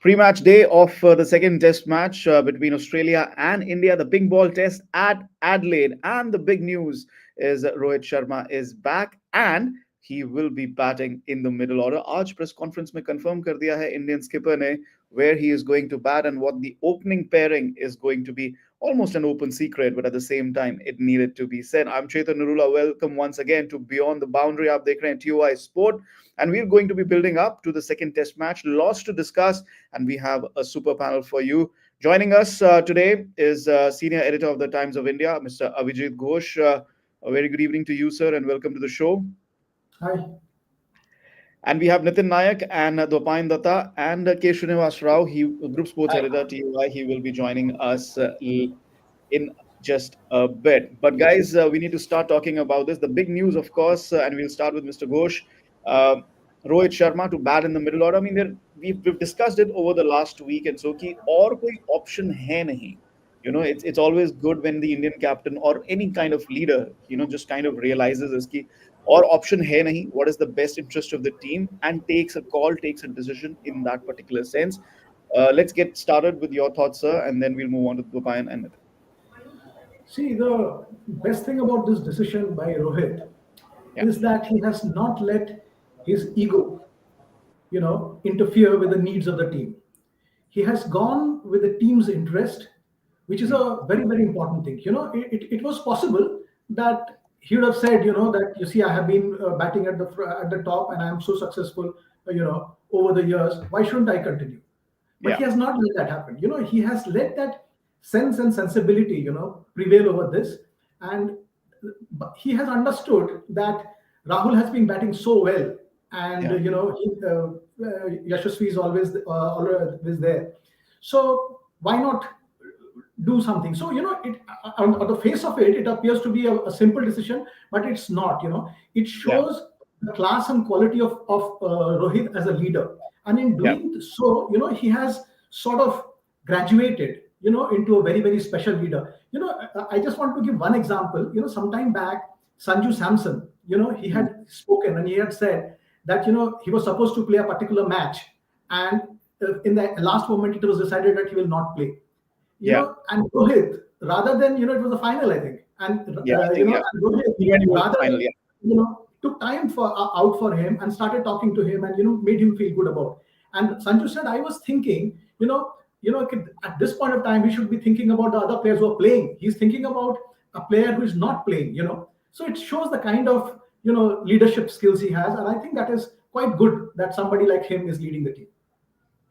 Pre-match day of the second test match between Australia and India, the pink ball test at Adelaide. And the big news is that Rohit Sharma is back and he will be batting in the middle order. आज press conference में confirm कर दिया है Indian skipper ने where he is going to bat and what the opening pairing is going to be. Almost an open secret, but at the same time, it needed to be said. I'm Chetan Narula. Welcome once again to Beyond the Boundary. आप देख रहे हैं TOI Sport, and we're going to be building up to the second test match. Lots to discuss, and we have a super panel for you. Joining us today is senior editor of the Times of India, Mr. Avijit Ghosh. A very good evening to you, sir, and welcome to the show. Hi. And we have Nitin Nayak and Dwapayan Datta and K. Srinivas Rao, Group Sports Editor, TUI. He will be joining us in just a bit. But guys, we need to start talking about this. The big news, of course, and we'll start with Mr. Ghosh. Uh, Rohit Sharma to bat in the middle order. I mean, we've discussed it over the last week and so कि और कोई option है नहीं. You know, it's always good when the Indian captain or any kind of leader, just kind of realizes this कि और option है नहीं. What is the best interest of the team and takes a call, takes a decision in that particular sense. Let's get started with your thoughts, sir, and then we'll move on to Dupayan and Nitin. See, the best thing about this decision by Rohit is that he has not let his ego, interfere with the needs of the team. He has gone with the team's interest, which is a very, very important thing. It was possible that he would have said, that you see, I have been batting at the top and I am so successful, over the years. Why shouldn't I continue? But he has not let that happen. He has let that sense and sensibility, prevail over this. And he has understood that Rahul has been batting so well. And, Yashasvi is always there. So why not do something? So, on the face of it, it appears to be a simple decision, but it's not, It shows the class and quality of Rohit as a leader. And in doing so, he has sort of graduated, into a very, very special leader. I just want to give one example. Sometime back, Sanju Samson, he had spoken and he had said that, he was supposed to play a particular match. And in the last moment, it was decided that he will not play. And Rohit, rather than, it was the final, I think. And, and Rohit, rather than, took time out for him and started talking to him and, made him feel good about it. And Sanju said, I was thinking, at this point of time, we should be thinking about the other players who are playing. He's thinking about a player who is not playing, So it shows the kind of, leadership skills he has. And I think that is quite good that somebody like him is leading the team.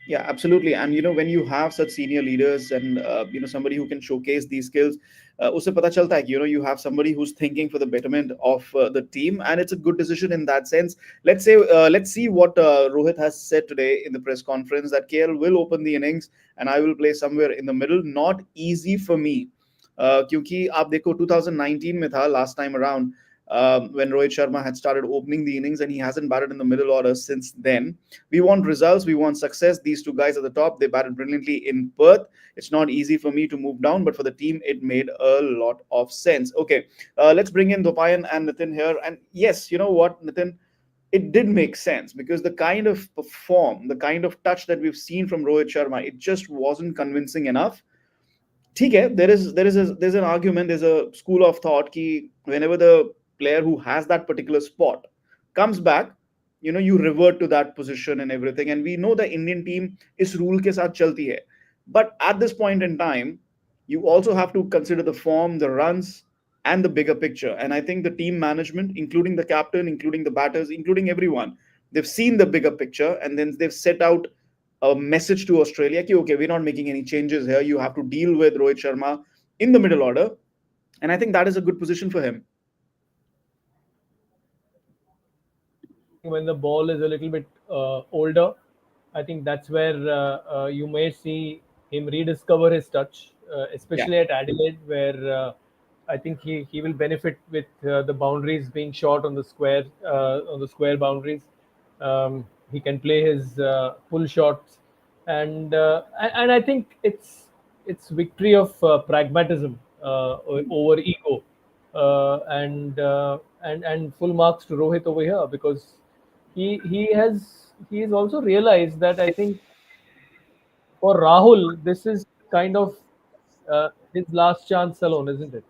Yeah, absolutely. And when you have such senior leaders and somebody who can showcase these skills, usse pata chalta hai ki, you have somebody who's thinking for the betterment of the team, and it's a good decision in that sense. Let's see what Rohit has said today in the press conference, that KL will open the innings and I will play somewhere in the middle. Not easy for me, क्योंकि आप देखो 2019 में था last time around. When Rohit Sharma had started opening the innings and he hasn't batted in the middle order since then. We want results, we want success. These two guys at the top, they batted brilliantly in Perth. It's not easy for me to move down, but for the team, it made a lot of sense. Okay, let's bring in Dwapayan and Nitin here. And yes, you know what, Nitin, it did make sense because the kind of form, the kind of touch that we've seen from Rohit Sharma, it just wasn't convincing enough. ठीक है, there's an argument, there's a school of thought कि whenever the player who has that particular spot comes back, you revert to that position and everything. And we know the Indian team is rule ke saath chalti hai. But at this point in time, you also have to consider the form, the runs, and the bigger picture. And I think the team management, including the captain, including the batters, including everyone, they've seen the bigger picture and then they've set out a message to Australia ki, okay, we're not making any changes here. You have to deal with Rohit Sharma in the middle order. And I think that is a good position for him. When the ball is a little bit older, I think that's where you may see him rediscover his touch, especially at Adelaide, where I think he will benefit with the boundaries being short on the square boundaries. He can play his pull shots, and I think it's victory of pragmatism over ego, and full marks to Rohit over here, because he has also realized that I think for Rahul, this is kind of his last chance alone, isn't it?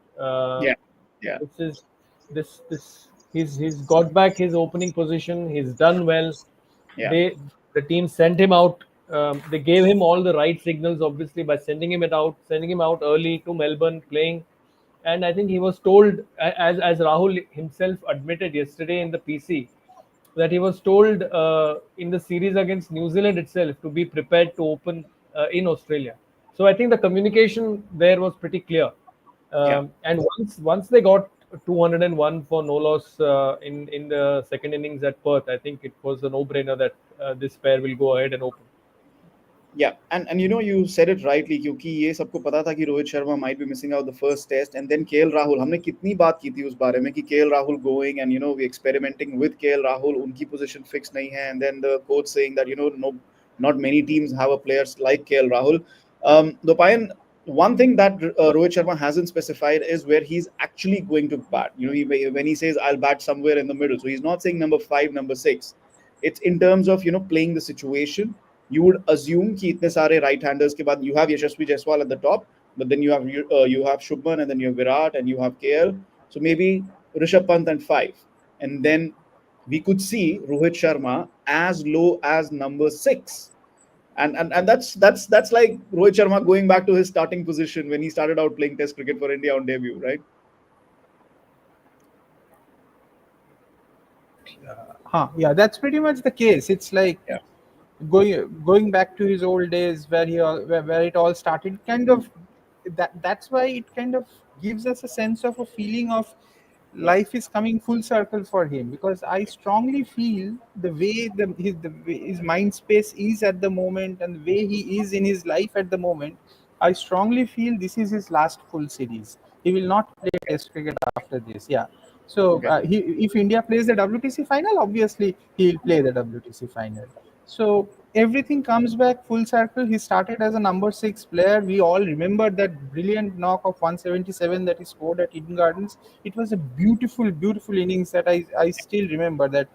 Yeah, yeah, This is this he's got back his opening position. He's done well. yeah, The team sent him out. They gave him all the right signals, obviously, by sending him out early to Melbourne, playing. And I think he was told, as Rahul himself admitted yesterday in the PC, that he was told in the series against New Zealand itself to be prepared to open in Australia. So I think the communication there was pretty clear. yeah. And once they got 201 for no loss in the second innings at Perth, I think it was a no-brainer that this pair will go ahead and open. Yeah, and you said it rightly क्योंकि ये सबको पता था कि Rohit Sharma might be missing out the first test and then KL Rahul हमने कितनी बात की थी उस बारे में कि KL Rahul going and we experimenting with KL Rahul उनकी position fix नहीं है and then the coach saying that no, not many teams have a players like KL Rahul. The Payan, one thing that Rohit Sharma hasn't specified is where he's actually going to bat. When he says I'll bat somewhere in the middle, so he's not saying number 5, number 6. It's in terms of playing the situation. You would assume कि इतने सारे right handers के बाद you have Yashasvi Jaiswal at the top, but then you have Shubman and then you have Virat and you have KL. So maybe Rishabh Pant and 5, and then we could see Rohit Sharma as low as number 6. And that's like Rohit Sharma going back to his starting position when he started out playing Test cricket for India on debut, right? Yeah, that's pretty much the case. It's like Yeah, going back to his old days where where it all started. Kind of that's why it kind of gives us a sense of a feeling of yeah, life is coming full circle for him, because I strongly feel the way his mind space is at the moment and the way he is in his life at the moment. I strongly feel this is his last full series. He will not play Test cricket after this. Yeah. So okay, if India plays the WTC final, obviously he will play the WTC final. So everything comes back full circle. He started as a number 6 player. We all remember that brilliant knock of 177 that he scored at Eden Gardens. It was a beautiful, beautiful innings that I still remember. That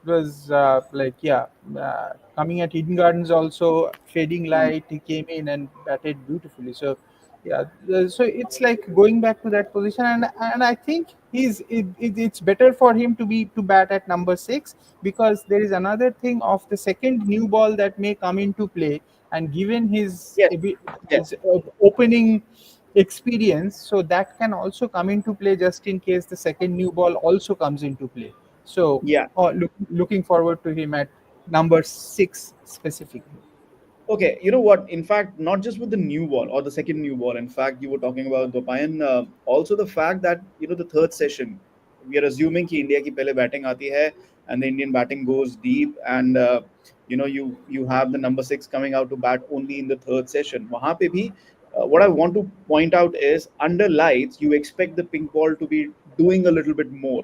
was coming at Eden Gardens also, fading mm, light. He came in and batted beautifully. So yeah, so it's like going back to that position, and I think it's better for him to bat at number 6, because there is another thing of the second new ball that may come into play, and given his yes, his yes, opening experience, so that can also come into play just in case the second new ball also comes into play. So yeah. looking forward to him at number 6 specifically. Okay, you know what? In fact, not just with the new ball or the second new ball. In fact, you were talking about Dopayan. Also, the fact that the third session, we are assuming कि India की पहले batting आती है and the Indian batting goes deep, and you have the number 6 coming out to bat only in the third session. वहाँ पे भी what I want to point out is under lights you expect the pink ball to be doing a little bit more,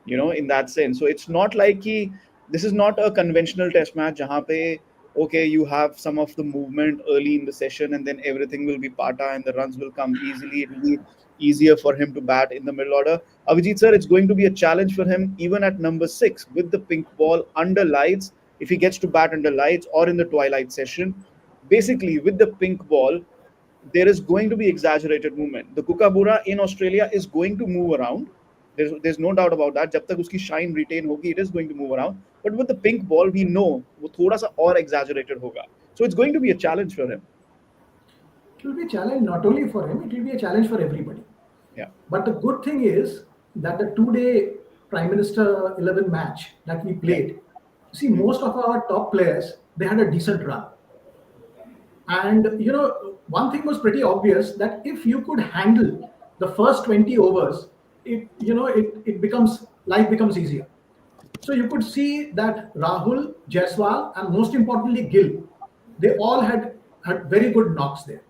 in that sense. So it's not like कि this is not a conventional test match जहाँ पे okay, you have some of the movement early in the session and then everything will be pata and the runs will come easily. It will be easier for him to bat in the middle order. Avijit sir, it's going to be a challenge for him even at number 6 with the pink ball under lights. If he gets to bat under lights or in the twilight session, basically with the pink ball, there is going to be exaggerated movement. The Kookaburra in Australia is going to move around. There's no doubt about that. जब तक उसकी shine retain होगी, it is going to move around. But with the pink ball, we know वो थोड़ा सा और exaggerated होगा. So it's going to be a challenge for him. It will be a challenge not only for him, it will be a challenge for everybody. Yeah, But the good thing is that the 2-day Prime Minister 11 match that we yeah, played, see, most of our top players, they had a decent run. And one thing was pretty obvious, that if you could handle the first 20 overs, it becomes life becomes easier. So you could see that Rahul, Jaiswal, and most importantly Gill, they all had very good knocks there.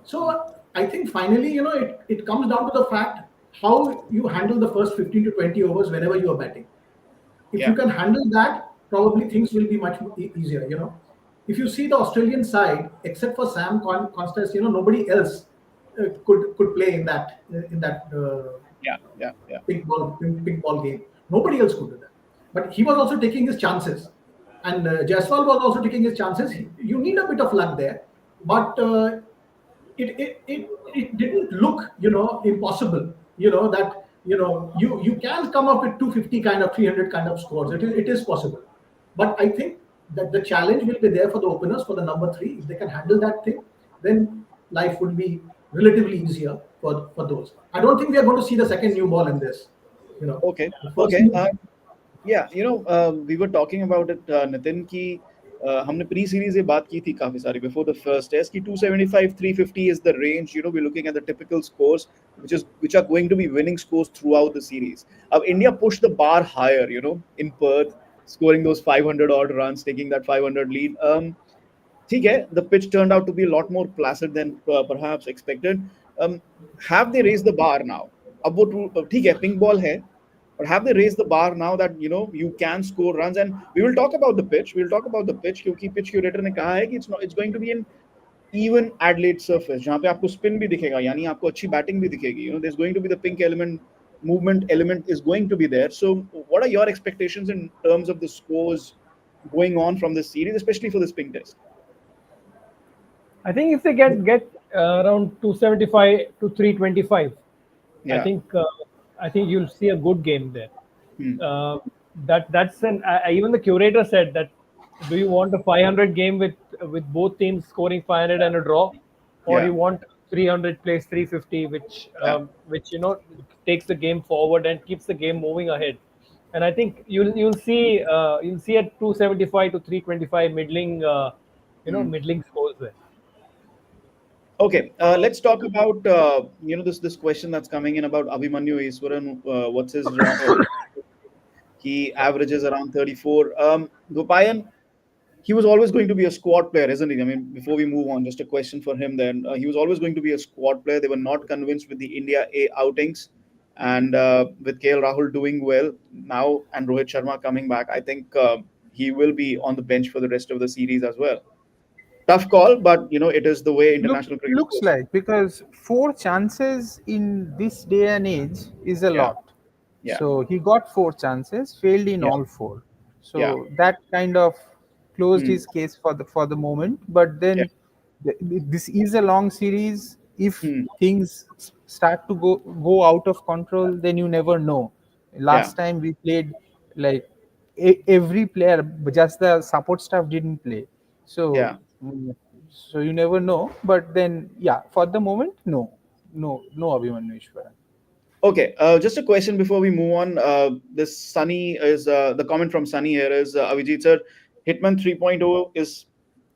So I think finally, it comes down to the fact how you handle the first 15 to 20 overs whenever you are batting. If yeah, you can handle that, probably things will be much easier. If you see the Australian side, except for Sam Constance, nobody else could play in that yeah, yeah, yeah, pink ball game. Nobody else could do that. But he was also taking his chances, and Jaiswal was also taking his chances. You need a bit of luck there, but it didn't look, impossible. That you can come up with 250 kind of 300 kind of scores. It is possible, but I think that the challenge will be there for the openers, for the number three. If they can handle that thing, then life would be relatively easier for those. I don't think we are going to see the second new ball in this. Okay, The first okay. new. Yeah, we were talking about it, Nitin की हमने pre series ये बात की थी काफी सारी before the first test की 275 350 is the range. We're looking at the typical scores which are going to be winning scores throughout the series. India pushed the bar higher, in Perth, scoring those 500 odd runs, taking that 500 lead. ठीक है, the pitch turned out to be a lot more placid than perhaps expected. um, have they raised the bar now? अब वो ठीक है, pink ball है, but have they raised the bar now that you can score runs? And we will talk about the pitch. We'll talk about the pitch क्योंकि pitch curator ने कहा है कि it's going to be an even Adelaide surface जहाँ पे आपको spin भी दिखेगा, यानी आपको अच्छी batting भी दिखेगी. There's going to be the pink element, movement element is going to be there. So what are your expectations in terms of the scores going on from this series, especially for this pink test? I think if they get around 275 to 325, Yeah. I think you'll see a good game there. Hmm. That's an even the curator said that, do you want a 500 game with both teams scoring 500 and a draw, or Yeah. you want 300 plays 350, which takes the game forward and keeps the game moving ahead. And I think you'll see at 275 to 325 middling middling scores there. Okay, let's talk about this question that's coming in about Abhimanyu Iswaran. What's his he averages around 34. Gopayan, he was always going to be a squad player, isn't he? I mean, before we move on, just a question for him then. He was always going to be a squad player. They were not convinced with the India A outings, and with KL Rahul doing well now and Rohit Sharma coming back, I think he will be on the bench for the rest of the series as well. Tough call, but it is the way international cricket Looks goes. like, because 4 chances in this day and age is a Yeah, lot. yeah, So he got 4 chances, failed in yeah, all four. yeah, So that kind of closed hmm, his case for the moment. But yeah, then this is a long series. If hmm, things start to go out of control, then you never know. yeah, Last time we played, like, every player, but just the support staff didn't play. So yeah. so you never know. But then, yeah, for the moment, no Abhimanyu Ishwaran. Okay, just a question before we move on. This Sunny is the comment from Sunny here is Avijit sir, Hitman 3.0 is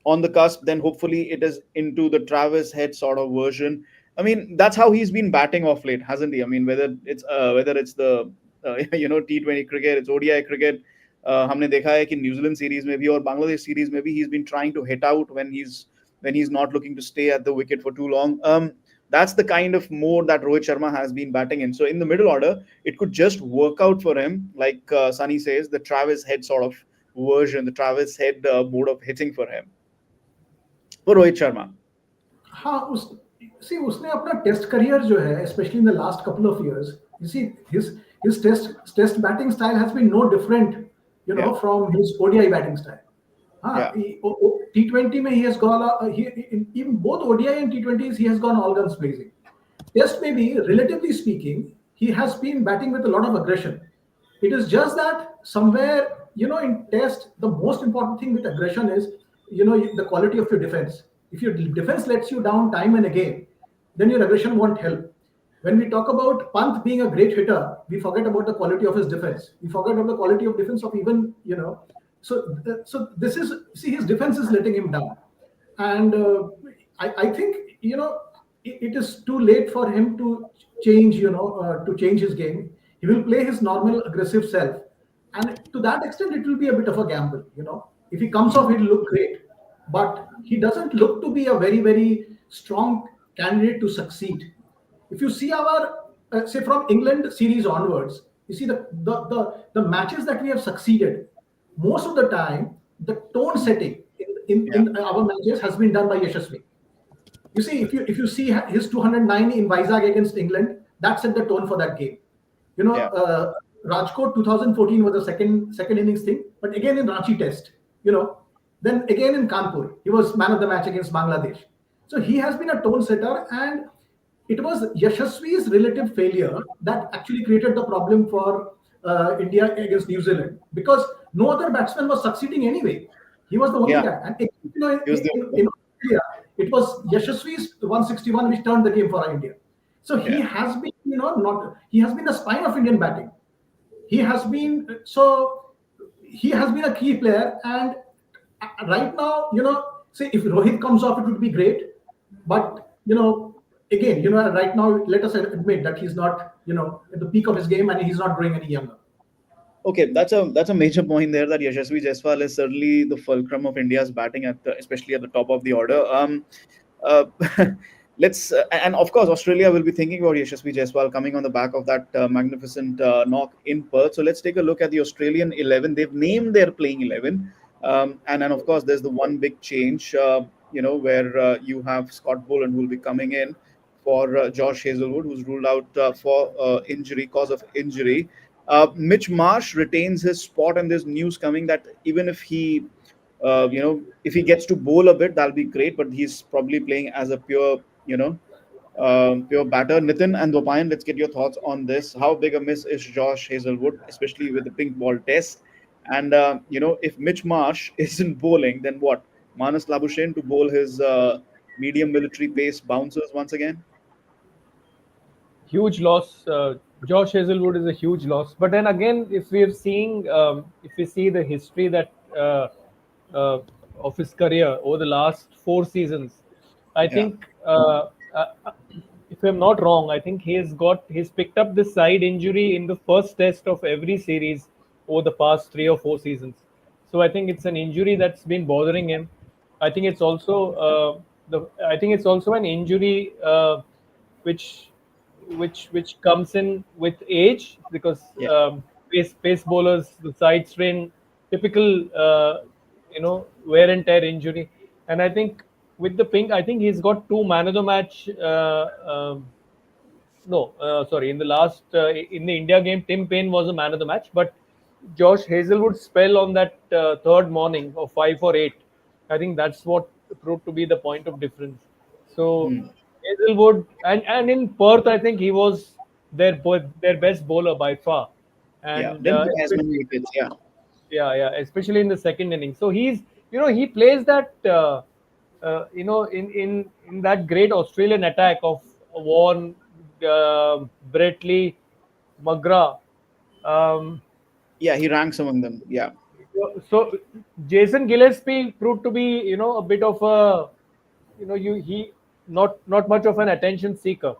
on the cusp. Then hopefully it is into the Travis Head sort of version. I mean, that's how he's been batting off late, hasn't he? I mean, whether it's the T20 cricket, it's ODI cricket. हमने देखा है कि New Zealand series में भी और Bangladesh series में भी he's been trying to hit out when he's not looking to stay at the wicket for too long. That's the kind of mode that Rohit Sharma has been batting in. So in the middle order, it could just work out for him, like Sunny says, the Travis Head sort of version, the Travis Head mode of hitting for him. For Rohit Sharma. हाँ, उसने अपना test career जो है, specially in the last couple of years, you see his test batting style has been no different, Yeah. from his ODI batting style. Yeah. T20 में he has gone, in both ODI and T20s he has gone all guns blazing. Test maybe, relatively speaking, he has been batting with a lot of aggression. It is just that somewhere, in test, the most important thing with aggression is, the quality of your defense. If your defense lets you down time and again, then your aggression won't help. When we talk about Pant being a great hitter, we forget about the quality of his defense. We forget about the quality of defense of even, so this is, see, his defense is letting him down. And I think, it is too late for him to change, to change his game. He will play his normal aggressive self. And to that extent, it will be a bit of a gamble, If he comes off, he'll look great. But he doesn't look to be a very, very strong candidate to succeed. If you see our, say, from England series onwards, you see the matches that we have succeeded, most of the time, the tone setting in our matches has been done by Yashasvi. You see, if you see his 209 in Vizag against England, that set the tone for that game. Yeah. Rajkot 2014 was a second innings thing, but again in Ranchi Test, then again in Kanpur, he was man of the match against Bangladesh. So he has been a tone setter, and it was Yashasvi's relative failure that actually created the problem for India against New Zealand, because no other batsman was succeeding anyway. He was the only Yeah, guy, and he was the in Australia, it was Yashasvi's 161 which turned the game for India. So he yeah. has been, not he has been the spine of Indian batting. He has been so he has been a key player, and right now, say if Rohit comes off, it would be great. But again, right now, let us admit that he's not, at the peak of his game, and he's not growing any younger. Okay, that's a major point there. That Yashasvi Jaiswal is certainly the fulcrum of India's batting especially at the top of the order. Uh, let's and of course Australia will be thinking about Yashasvi Jaiswal coming on the back of that magnificent knock in Perth. So let's take a look at the Australian 11. They've named their playing 11, and of course there's the one big change. Where you have Scott Boland who will be coming in for Josh Hazelwood, who's ruled out for injury, cause of injury. Mitch Marsh retains his spot, and there's news coming that even if he gets to bowl a bit, that'll be great. But he's probably playing as a pure batter. Nitin and Dopayan, let's get your thoughts on this. How big a miss is Josh Hazelwood, especially with the pink ball test? And if Mitch Marsh isn't bowling, then what? Manas Labuschagne to bowl his medium military pace bouncers once again. Huge loss. Josh Hazelwood is a huge loss. But then again, if we see the history uh, of his career over the last 4 seasons, I Yeah, think, if I'm not wrong, I think he's picked up this side injury in the first test of every series over the past 3 or 4 seasons. So I think it's an injury that's been bothering him. I think it's also an injury which which comes in with age, because yeah, pace bowlers, the side strain, typical wear and tear injury. And I think with the pink, I think he's got two man of the match. No, sorry. In the India game, Tim Payne was a man of the match, but Josh Hazelwood's spell on that third morning of 5 for 8, I think that's what proved to be the point of difference. So hmm, Hazelwood, and in Perth, I think he was their best bowler by far, yeah. and Didn't get as many especially, wickets. Yeah, yeah, especially in the second inning. So he plays that in that great Australian attack of Vaughan, Bretley, McGrath. Um, yeah. He ranks among them. Yeah. so Jason Gillespie proved to be, a bit of a, he not much of an attention seeker.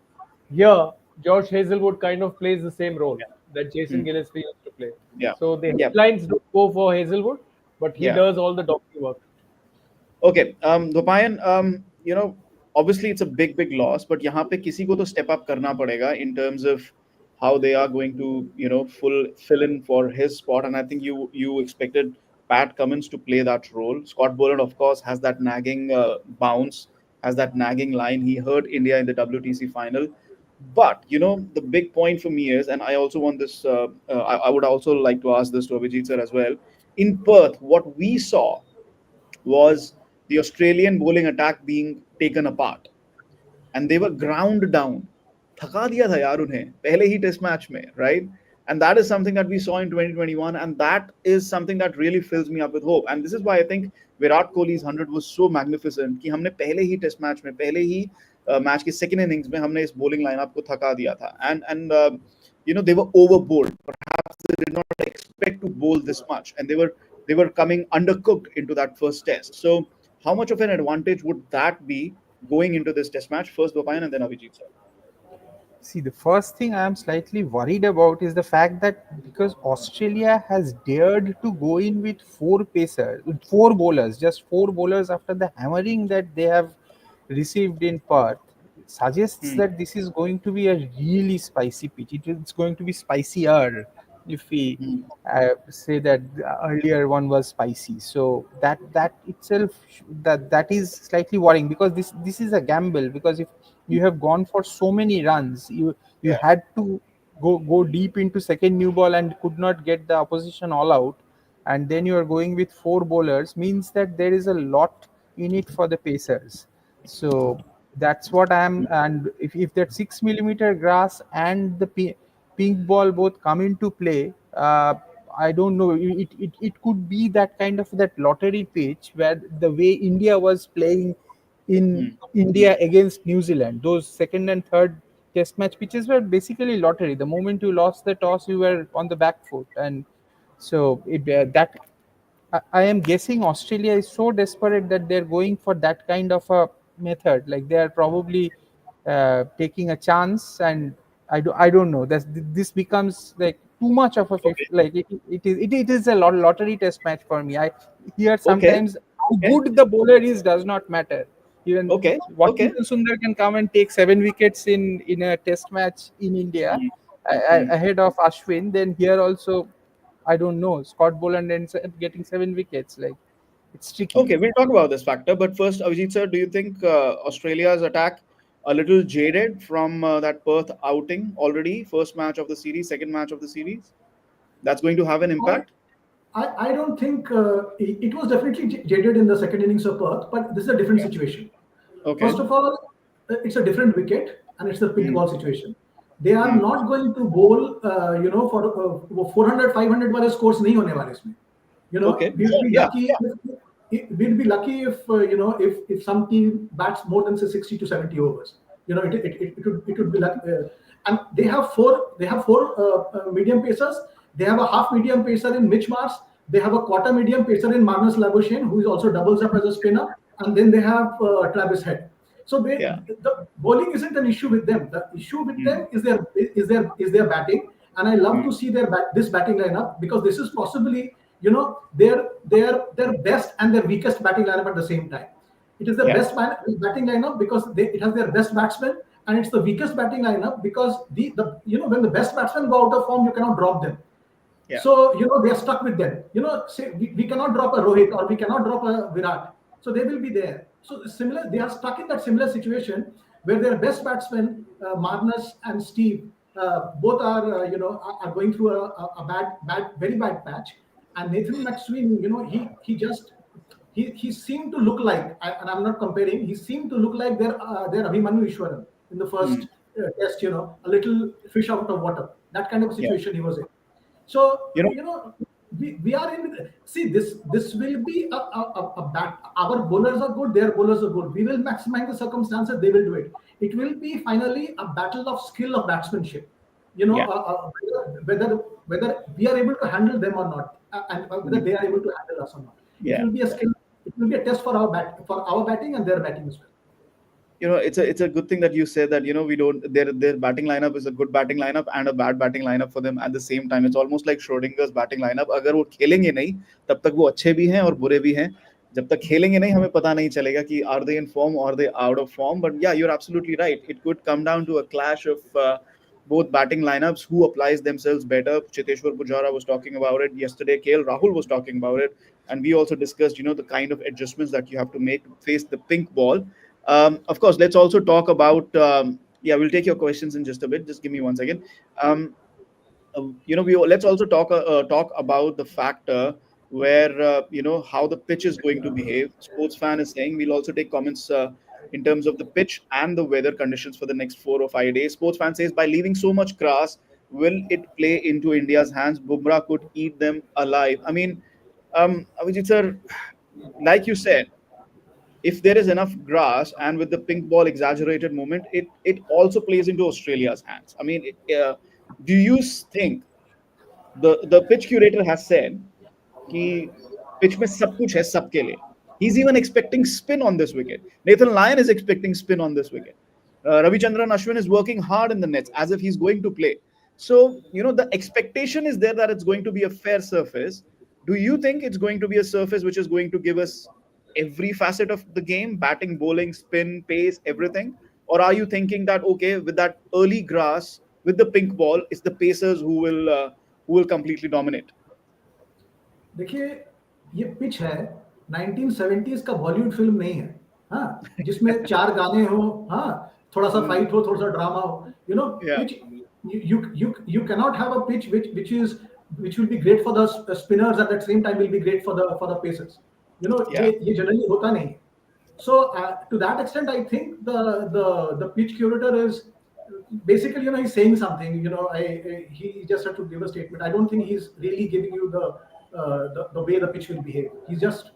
Here, Josh Hazelwood kind of plays the same role that Jason Hmm. Gillespie used to play. Yeah, So the yeah, headlines don't go for Hazelwood, but he yeah. does all the donkey work. Okay, Dopayan, obviously it's a big loss, but यहाँ पे किसी को तो step up करना पड़ेगा in terms of how they are going to, fill in for his spot. And I think you expected Pat Cummins to play that role. Scott Boland, of course, has that nagging bounce, has that nagging line. He hurt India in the WTC final. But the big point for me is, and I also want this. I would also like to ask this to Abhijit sir as well. In Perth, what we saw was the Australian bowling attack being taken apart, and they were ground down. थका दिया था यार उन्हें पहले ही test match में, right? And that is something that we saw in 2021, and that is something that really fills me up with hope. And this is why I think Virat Kohli's 100 was so magnificent कि हमने पहले ही test match में, पहले ही match के second innings में हमने इस bowling lineup को थका दिया था. And they were overbowled. Perhaps they did not expect to bowl this much, and they were coming undercooked into that first test. So how much of an advantage would that be going into this test match? First Bopayan and then Abhijit sir. See, the first thing I am slightly worried about is the fact that because Australia has dared to go in with four pacers, with four bowlers, just four bowlers after the hammering that they have received in Perth, suggests Hmm. that this is going to be a really spicy pitch. It's going to be spicier if we Hmm. say that the earlier one was spicy. So that itself that is slightly worrying, because this is a gamble, because if you have gone for so many runs, you Yeah. had to go deep into second new ball and could not get the opposition all out, and then you are going with four bowlers, means that there is a lot in it for the pacers. So that's what I am. And if that 6 millimeter grass and the pink ball both come into play, I don't know. It could be that kind of that lottery pitch where the way India was playing in Hmm. India against New Zealand, those second and third test match pitches were basically lottery. The moment you lost the toss, you were on the back foot, and so that I am guessing Australia is so desperate that they're going for that kind of a method. Like they are probably taking a chance, and I don't know. This becomes like too much of a Okay. like it is a lottery test match for me. I hear Okay. sometimes how Okay. good the bowler is does not matter. Even Okay. Okay. Washington Sundar can come and take 7 wickets in a test match in India Hmm. Hmm. ahead of Ashwin. Then here also I don't know. Scott Boland ends up getting 7 wickets. Like it's tricky. Okay, we'll talk about this factor. But first, Avijit sir, do you think Australia's attack a little jaded from that Perth outing already? First match of the series, second match of the series. That's going to have an I, impact. I don't think it was definitely jaded in the second innings of Perth, but this is a different Yeah. situation. Okay. First of all, it's a different wicket and it's the pink Hmm. ball situation. They are Hmm. not going to bowl, for 400, 500 wale scores nahi hone wale isme. Okay. We'll be Yeah. lucky. We'll be lucky if if some team bats more than say 60 to 70 overs. It would be lucky. And they have four medium pacers. They have a half medium pacer in Mitch Mars. They have a quarter medium pacer in Marnus Labuschagne, who is also doubles up as a spinner. And then they have Travis Head. So Yeah. the bowling isn't an issue with them. The issue with Hmm. them is their batting, and I love Hmm. to see this batting lineup because this is possibly their best and their weakest batting lineup at the same time. It is the Yeah. best batting lineup because it has their best batsmen, and it's the weakest batting lineup because when the best batsmen go out of form, you cannot drop them. Yeah. So they're stuck with them. Say we cannot drop a Rohit or we cannot drop a Virat. So they will be there. So similar, they are stuck in that similar situation where their best batsmen, Marnus and Steve, both are going through a very bad patch. And Nathan McSween, he seemed to look like, and I'm not comparing, he seemed to look like their Abhimanyu Ishwaran in the Hmm. first test, a little fish out of water. That kind of a Yeah. situation he was in. So You know. we are in. See, this will be a bat. Our bowlers are good. Their bowlers are good. We will maximize the circumstances. They will do it. It will be finally a battle of skill of batsmanship. Yeah. Whether we are able to handle them or not, and whether Hmm. they are able to handle us or not. It Yeah. will be a skill. It will be a test for our batting and their batting as well. It's a good thing that you said that we don't their batting lineup is a good batting lineup and a bad batting lineup for them at the same time. It's almost like Schrodinger's batting lineup. अगर वो खेलेंगे नहीं तब तक वो अच्छे भी हैं और बुरे भी हैं. जब तक खेलेंगे नहीं हमें पता नहीं चलेगा कि are they in form or they out of form. But yeah, you're absolutely right. It could come down to a clash of both batting lineups, who applies themselves better. Cheteshwar Pujara was talking about it yesterday. KL Rahul was talking about it, and we also discussed the kind of adjustments that you have to make to face the pink ball. Of course, let's also talk about. Yeah, we'll take your questions in just a bit. Just give me 1 second. Um, let's also talk about the factor where how the pitch is going to behave. Sports fan is saying we'll also take comments in terms of the pitch and the weather conditions for the next 4 or 5 days. Sports fan says by leaving so much grass, will it play into India's hands? Bumrah could eat them alive. I mean, Abhijit sir, like you said, if there is enough grass and with the pink ball exaggerated movement, it also plays into Australia's hands. I mean, do you think the pitch curator has said कि pitch में सब कुछ है सबके लिए. He's even expecting spin on this wicket. Nathan Lyon is expecting spin on this wicket. Ravichandran Ashwin is working hard in the nets as if he's going to play. So, the expectation is there that it's going to be a fair surface. Do you think it's going to be a surface which is going to give us every facet of the game, batting, bowling, spin, pace, everything? Or are you thinking that, okay, with that early grass, with the pink ball, it's the pacers who will completely dominate? देखिए, ये pitch है 1970s का Bollywood film नहीं है. हाँ, जिसमें चार गाने हो. हाँ, थोड़ा सा Hmm. फाइट हो, थोड़ा सा ड्रामा हो. Yeah. Pitch. You cannot have a pitch which will be great for the spinners at that same time will be great for the pacers. Yeah. ये जनरली होता नहीं है. So to that extent, I think the pitch curator is basically, he's saying something. He just had to give a statement. I don't think he's really giving you the way the pitch will behave. He's just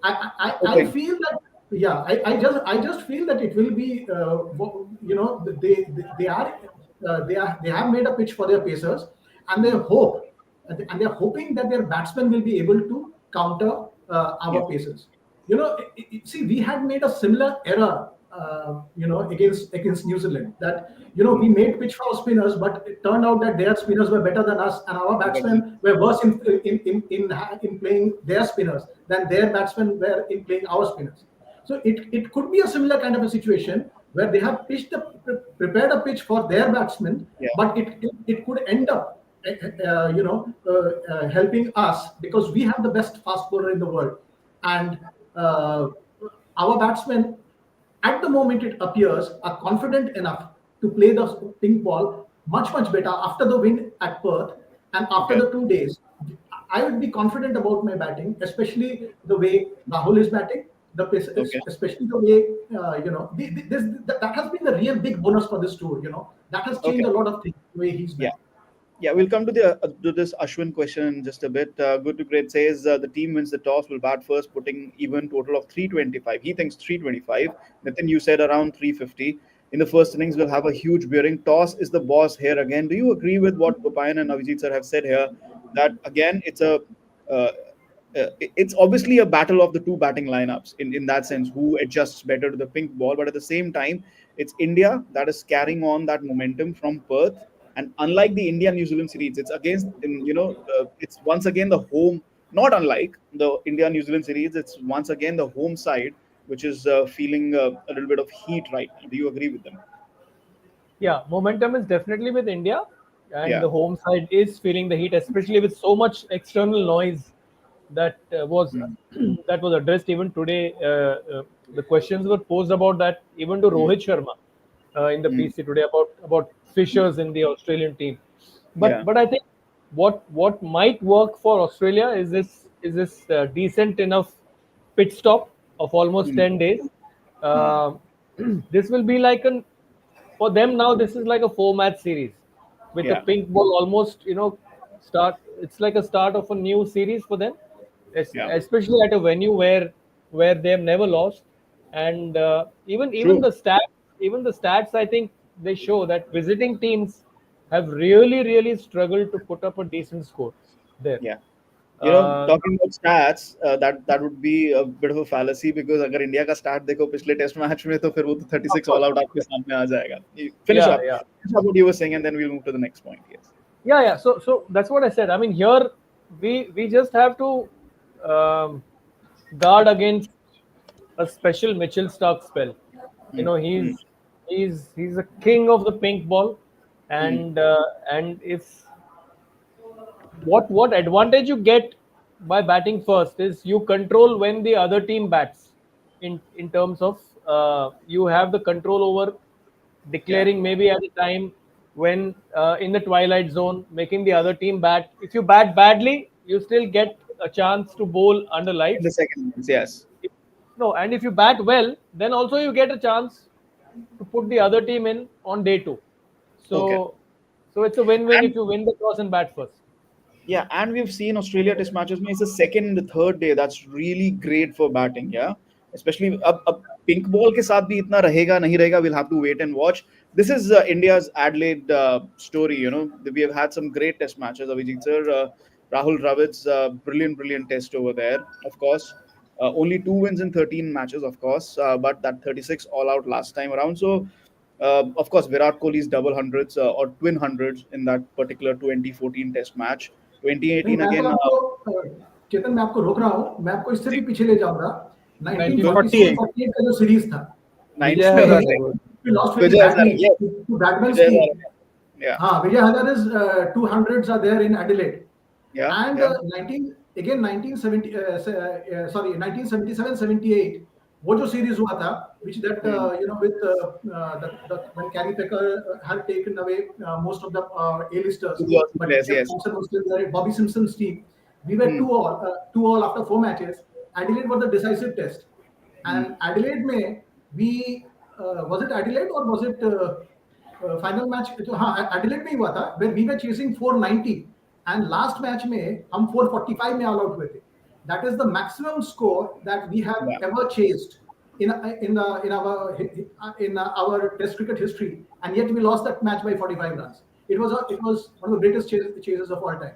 I Okay. feel that, yeah, I just feel that it will be, they have made a pitch for their pacers, and they hope, and they're hoping that their batsmen will be able to counter Yeah. our pacers. See, we had made a similar error, against New Zealand. That, we Mm. made pitch for our spinners, but it turned out that their spinners were better than us, and our Okay. batsmen were worse in playing their spinners than their batsmen were in playing our spinners. So it could be a similar kind of a situation where they have prepared a pitch for their batsmen, Yeah. but it could end up, helping us, because we have the best fast bowler in the world, and uh, our batsmen, at the moment it appears, are confident enough to play the pink ball much better after the win at Perth, and after Okay. the 2 days. I would be confident about my batting, especially the way Rahul is batting, Okay. especially the way, that has been the real big bonus for this tour. That has changed Okay. a lot of things, the way he's Yeah. batting. Yeah, we'll come to this Ashwin question in just a bit. Good to Great says the team wins the toss, will bat first, putting even total of 325. He thinks 325. Nitin, you said around 350. In the first innings, we'll have a huge bearing. Toss is the boss here again. Do you agree with what Gopayan and Avijit sir have said here? That again, uh, it's obviously a battle of the two batting lineups in that sense, who adjusts better to the pink ball. But at the same time, it's India that is carrying on that momentum from Perth. And unlike the India New Zealand series, it's against, it's once again the home, not unlike the India New Zealand series, it's once again the home side, which is feeling a little bit of heat right now. Do you agree with them? Yeah, momentum is definitely with India, and Yeah. the home side is feeling the heat, especially with so much external noise that was Mm. that was addressed even today. The questions were posed about that even to Mm. Rohit Sharma in the Mm. PC today about fishers in the Australian team. But Yeah. but I think what might work for Australia is this decent enough pit stop of almost Mm. 10 days. Mm. Uh, this will be like an for them now. This is like a four-match series with the Yeah. pink ball almost start. It's like a start of a new series for them, Yeah. especially at a venue where they have never lost. And even True. the stats I think they show that visiting teams have really struggled to put up a decent score there. Yeah. uh, Talking about stats, that would be a bit of a fallacy, because अगर India का start देखो पिछले test match में, तो फिर वो तो of 36 course, all out of आपके course. सामने आ जाएगा. Yeah, yeah. Finish up what you were saying, and then we'll move to the next point. Yes. Yeah, so that's what I said. I mean, here we just have to um, guard against a special Mitchell Stark spell. You Mm. know, Mm. he's a king of the pink ball, Mm. and if what advantage you get by batting first is you control when the other team bats, in terms of you have the control over Yeah. declaring maybe at a time when in the twilight zone, making the other team bat. If you bat badly, you still get a chance to bowl under In the lights. second innings, yes. If- no, and if you bat well, then also you get a chance to put the other team in on day two. Okay. So it's a win-win And if you win the toss and bat first. yeah, and we've seen Australia test matches में it's the second and the third day that's really great for batting. Yeah, especially अब pink ball के साथ भी इतना रहेगा नहीं रहेगा, we'll have to wait and watch. This is India's Adelaide story. We have had some great test matches. Avijit sir, Rahul Dravid's brilliant test over there. Of course, only 2 wins in 13 matches, of course, but that 36 all out last time around. So of course, Virat Kohli's double hundreds or twin hundreds in that particular 2014 Test match. नहीं, 2018 मैं तो again. आपको, चेतन, मैं आपको रोक रहा हूँ, मैं आपको इससे भी See, पीछे ले जाऊंगा. 1948 1947-48 का जो सीरीज था, Vijay where Hazare. right. we lost very Vijay Hazare, badly yes. to Bradman's Vijay team. Hazare. Yeah, हाँ, Vijay Hazard's 200s are there in Adelaide. yeah, And yeah. 1970, sorry, 1977-78, वो जो series हुआ था, which that with when Carrie Pecker had taken away most of the A-listers, To the Aussie but players, Jeff yes. Thompson was still there. Bobby Simpson's team, we were Hmm. 2-all after 4 matches. Adelaide was the decisive test. And Adelaide में we was it Adelaide or was it final match? तो हाँ Adelaide में ही हुआ था where we were chasing 490 and last match में हम 445 में all out हुए थे. That is the maximum score that we have Yeah. ever chased in our Test cricket history, and yet we lost that match by 45 runs. It was one of the greatest chases of all time.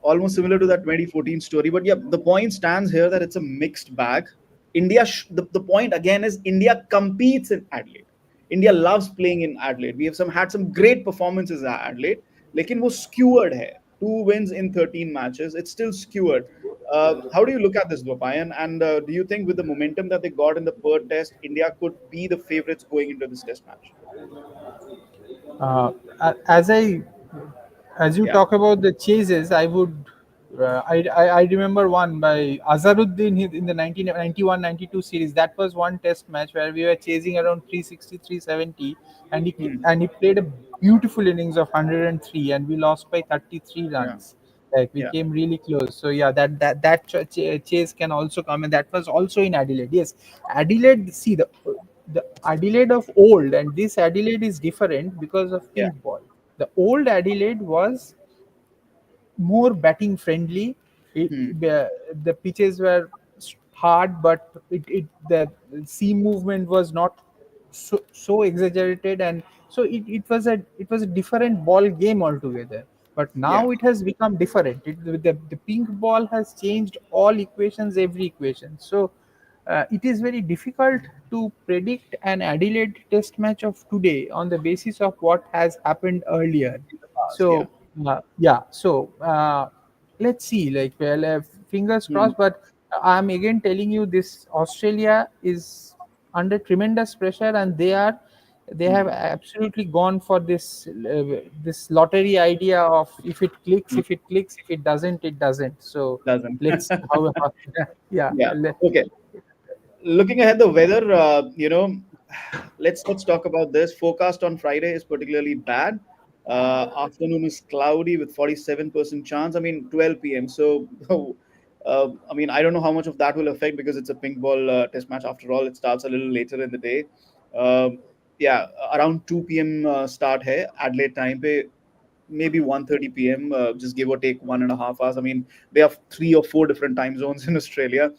Almost similar to that 2014 story. But yeah, the point stands here that it's a mixed bag. The point again is India competes in Adelaide. India loves playing in Adelaide. We have had some great performances at Adelaide. लेकिन वो skewered है. 2 wins in 13 matches. It's still skewered. How do you look at this, Dwapayan? And do you think with the momentum that they got in the Perth Test, India could be the favourites going into this Test match? Uh, as I as you Yeah. talk about the chases, I would I remember one by Azharuddin in the 1991-92 series. That was one test match where we were chasing around 360, 370, and Hmm. he played a beautiful innings of 103, and we lost by 33 Yeah. runs. Like we Yeah. came really close. So yeah, that chase can also come, and that was also in Adelaide. Yes, Adelaide. See the Adelaide of old and this Adelaide is different because of Yeah. pink ball. The old Adelaide was more batting friendly. Hmm. The pitches were hard, but the seam movement was not so exaggerated, and so it was a different ball game altogether. But Yeah. now it has become different. The pink ball has changed all equations, every equation. So it is very difficult to predict an Adelaide Test match of today on the basis of what has happened earlier. In the past. Yeah. So yeah, so let's see. Like, well, fingers Hmm. crossed. But I'm again telling you, this Australia is under tremendous pressure, and they have Hmm. absolutely gone for this lottery idea of if it clicks, Hmm. if it clicks, if it doesn't, it doesn't. So Doesn't. let's see how yeah. Yeah. Okay. Looking ahead, the weather. Let's talk about this. Forecast on Friday is particularly bad. Afternoon is cloudy with 47% chance. I mean, 12 p.m. So, I mean, I don't know how much of that will affect because it's a pink ball test match. After all, it starts a little later in the day. Um, yeah, around 2 p.m. Start hai Adelaide time pe, maybe 1:30 p.m. Just give or take 1.5 hours. I mean, they have 3 or 4 different time zones in Australia.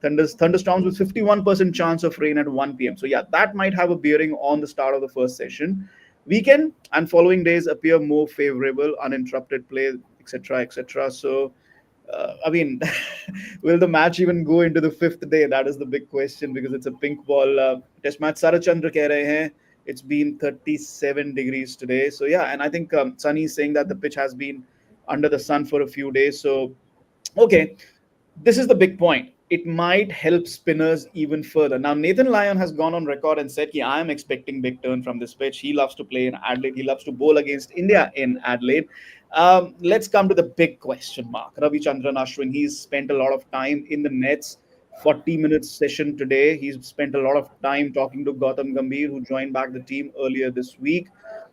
Thunderstorms with 51% chance of rain at 1 p.m. So yeah, that might have a bearing on the start of the first session. Weekend and following days appear more favorable, uninterrupted play, etc., etc. So I mean, will the match even go into the fifth day? That is the big question because it's a pink ball test match. Sarachandra keh rahe hain. It's been 37 degrees today. So yeah, and I think Sunny is saying that the pitch has been under the sun for a few days. So okay, this is the big point. It might help spinners even further. Now, Nathan Lyon has gone on record and said, I am expecting big turn from this pitch. He loves to play in Adelaide. He loves to bowl against India in Adelaide. Let's come to the big question mark. Ravi Chandran Ashwin, he's spent a lot of time in the nets. 40 minutes session today. He's spent a lot of time talking to Gautam Gambhir, who joined back the team earlier this week.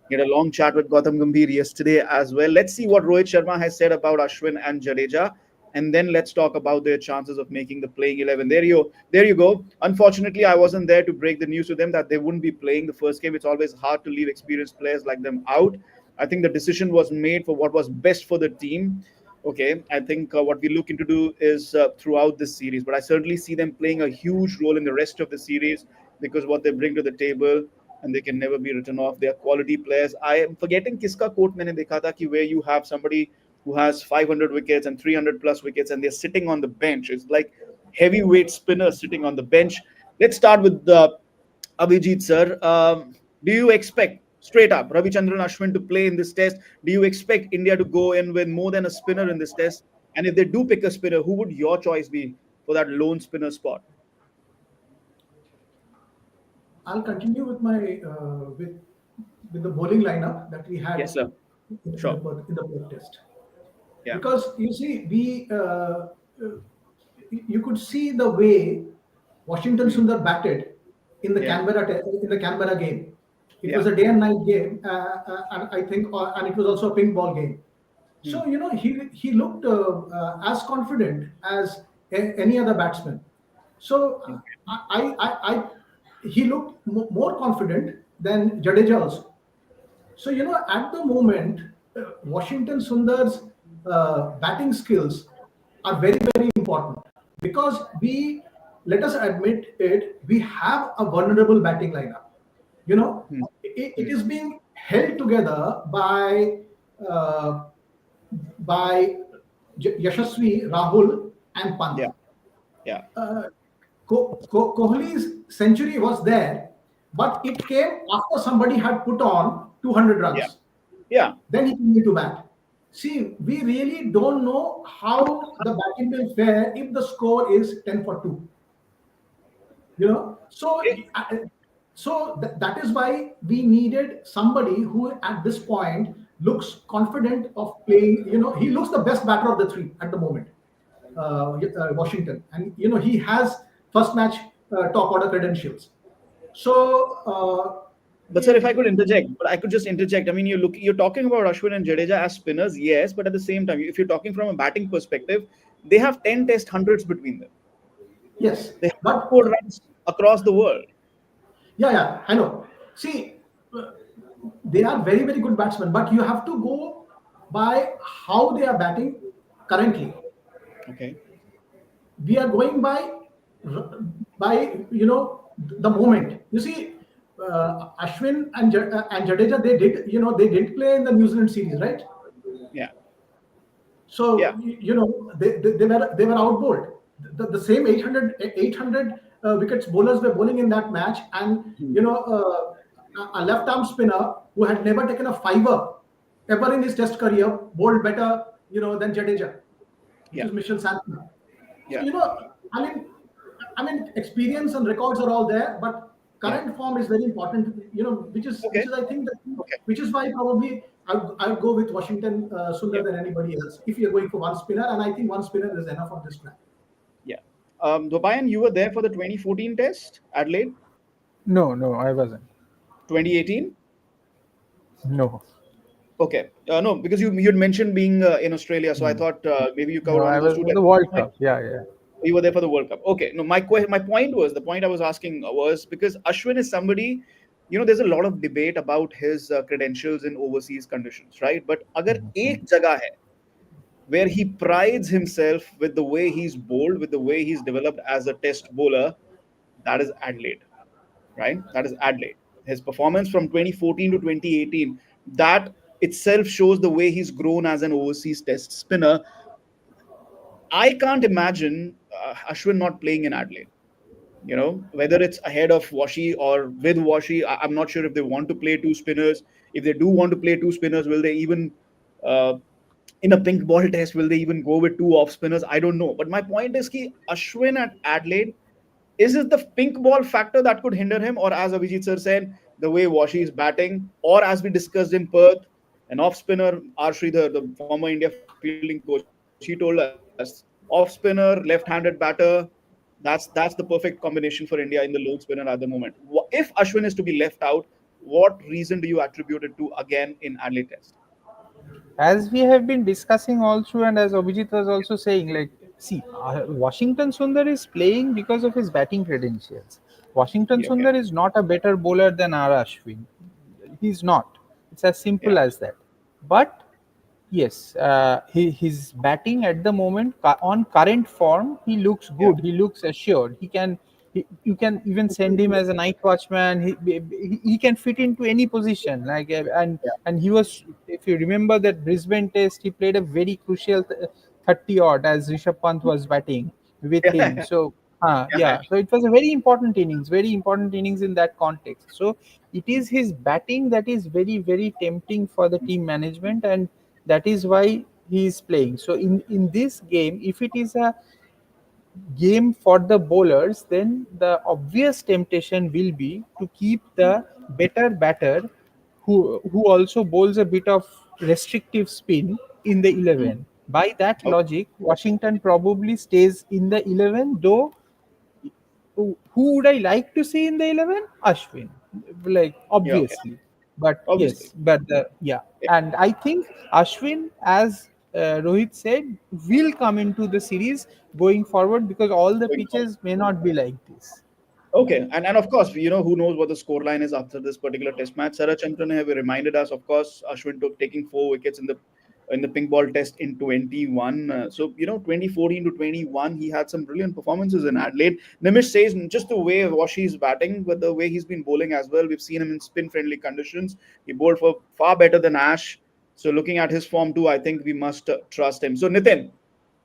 He had a long chat with Gautam Gambhir yesterday as well. Let's see what Rohit Sharma has said about Ashwin and Jadeja, and then let's talk about their chances of making the playing 11. There you go. Unfortunately, I wasn't there to break the news to them that they wouldn't be playing the first game. It's always hard to leave experienced players like them out. I think the decision was made for what was best for the team. Okay, I think what we look into do is throughout this series, but I certainly see them playing a huge role in the rest of the series because what they bring to the table, and they can never be written off. They are quality players. I am forgetting kiska quote मैंने देखा था कि where you have somebody who has 500 wickets and 300 plus wickets and they're sitting on the bench. It's like heavyweight spinners sitting on the bench. Let's start with Abhijit, sir. Do you expect, straight up, Ravichandran Ashwin to play in this test? Do you expect India to go in with more than a spinner in this test? And if they do pick a spinner, who would your choice be for that lone spinner spot? I'll continue with my with the bowling lineup that we Yes, had sir. Sure. in the Perth test, Yeah. because you see you could see the way Washington Hmm. Sundar batted Yeah. in the Canberra game. It Yeah. was a day and night game, and I think, and it was also a pink ball game. Hmm. So he looked as confident as any other batsman. So he looked more confident than Jadeja also. So, at the moment, Washington Sundar's batting skills are very, very important, because let us admit it, we have a vulnerable batting lineup. Hmm. It Hmm. is being held together uh, by Yashasvi, Rahul, and Pant. Yeah. Yeah. uh, Kohli's century was there, but it came after somebody had put on 200 Yeah. runs. Yeah. Then he came to bat. See, we really don't know how the batting will fare if the score is 10 for 2. So that is why we needed somebody who at this point looks confident of playing. He looks the best batter of the three at the moment, Washington, and he has first match top order credentials. So But sir, if I could interject, but I could just interject. I mean, you're talking about Ashwin and Jadeja as spinners, yes, but at the same time, if you're talking from a batting perspective, they have 10 test hundreds between them. yes, They have but scored runs across the world. yeah, I know. See, uh, they are very, very good batsmen, but you have to go by how they are batting currently. Okay. We are going by the moment. You see, Ashwin and Jadeja, they did play in the New Zealand series, right? Yeah. Yeah. So they were outbowled. The same 800 wickets bowlers were bowling in that match, and Hmm. a left arm spinner who had never taken a fiver ever in his Test career bowled better than Jadeja, which Yeah. is Mitchell Santner. So Yeah. I mean, experience and records are all there, but Yeah. current form is very important. Which Okay. is I think that, Okay. which is why probably I'll go with Washington Yeah. sooner than anybody else. If you're going for one spinner, and I think one spinner is enough on this track. Yeah. Dobayan, you were there for the 2014 test, Adelaide, No, no, I wasn't. 2018. No, Okay. No, because you'd mentioned being in Australia, so I Hmm. thought maybe you No, covered one I of those was two for the tests. World Cup. Yeah, yeah. You were there for the World Cup. Okay. No, my point was, the point I was asking was because Ashwin is somebody, there's a lot of debate about his credentials in overseas conditions, right? But agar ek jagah hai where he prides himself with the way he's bowled, with the way he's developed as a test bowler, that is Adelaide, right? That is Adelaide. His performance from 2014 to 2018, that itself shows the way he's grown as an overseas test spinner. I can't imagine Ashwin not playing in Adelaide. Whether it's ahead of Washi or with Washi, I'm not sure if they want to play two spinners. If they do want to play two spinners, will they even, uh, in a pink ball test, will they even go with two off spinners? I don't know. But my point is, ki Ashwin at Adelaide, is it the pink ball factor that could hinder him, or as Abhijit sir said, the way Washi is batting, or as we discussed in Perth, an off spinner, R. Sridhar, the former India fielding coach, he told us off spinner, left-handed batter. That's the perfect combination for India in the lone spinner at the moment. If Ashwin is to be left out, what reason do you attribute it to again in Adelaide Test? As we have been discussing also, and as Abhijit was also saying, like, see, Washington Sundar is playing because of his batting credentials. Washington Yeah, okay. Sundar is not a better bowler than R. Ashwin. He's not. It's as Yeah. simple as that. But yes, his batting at the moment, on current form, he looks Yeah. good. He looks assured. You can even send him as a night watchman. He can fit into any position. And he was, if you remember that Brisbane Test, he played a very crucial 30 odd as Rishabh Pant was batting with him. Yeah. So Yeah. yeah, so it was a very important innings in that context. So it is his batting that is very, very tempting for the team management, and that is why he is playing. So in this game, if it is a game for the bowlers, then the obvious temptation will be to keep the better batter who also bowls a bit of restrictive spin in the Hmm. 11. By that Okay. logic, Washington probably stays in the 11, though who would I like to see in the 11? Ashwin, like Yeah. Okay. obviously. But Obviously. yes, but yeah, Yeah. and I think Ashwin, as Rohit said, will come into the series going forward, because all the Going forward. pitches may not be like this. Okay, and of course, who knows what the scoreline is after this particular test match. Sarah Chandran have reminded us, of course, Ashwin took taking 4 wickets in the pink ball test in 21. So 2014 to 21, he had some brilliant performances in Adelaide. Nimish says just the way Washi is batting, but the way he's been bowling as well. We've seen him in spin-friendly conditions. He bowled for far better than Ash. So looking at his form too, I think we must trust him. So Nitin,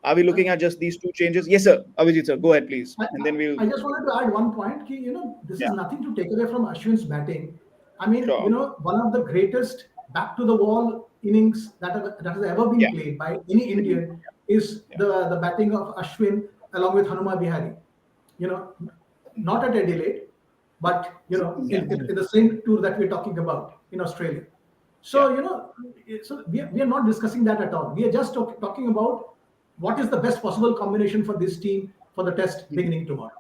are we looking at just these two changes? Yes, sir. Abhijit, sir, go ahead, please, I, and then we'll. I just wanted to add one point. This is Yeah, nothing to take away from Ashwin's batting. I mean, sure. one of the greatest back to the wall innings that has ever been Yeah. played by any Indian is Yeah. the batting of Ashwin along with Hanuma Bihari. You know, not at Adelaide, but Yeah. in the same tour that we're talking about in Australia. Yeah. So we are not discussing that at all. We are just talking about what is the best possible combination for this team for the test beginning tomorrow.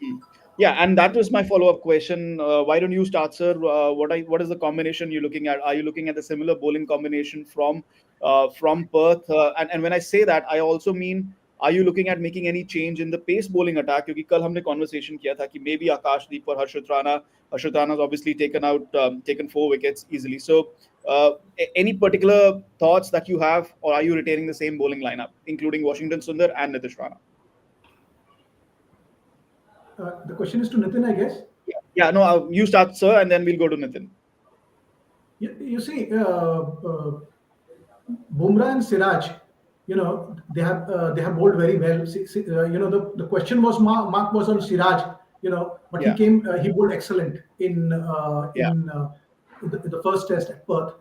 Hmm. Yeah, and that was my follow-up question. Why don't you start, sir? What is the combination you're looking at? Are you looking at the similar bowling combination from Perth? And when I say that, I also mean, are you looking at making any change in the pace bowling attack? क्योंकि कल हमने conversation किया था कि maybe Akashdeep or Harshit Rana's obviously taken 4 wickets easily. So, any particular thoughts that you have, or are you retaining the same bowling lineup, including Washington Sundar and Nitish Rana? The question is to Nitin, I guess. Yeah, no, you start, sir, and then we'll go to Nitin. You see, Bumrah and Siraj, they have bowled very well. The question was mark was on Siraj, but Yeah, he bowled excellent yeah, in the first test at Perth.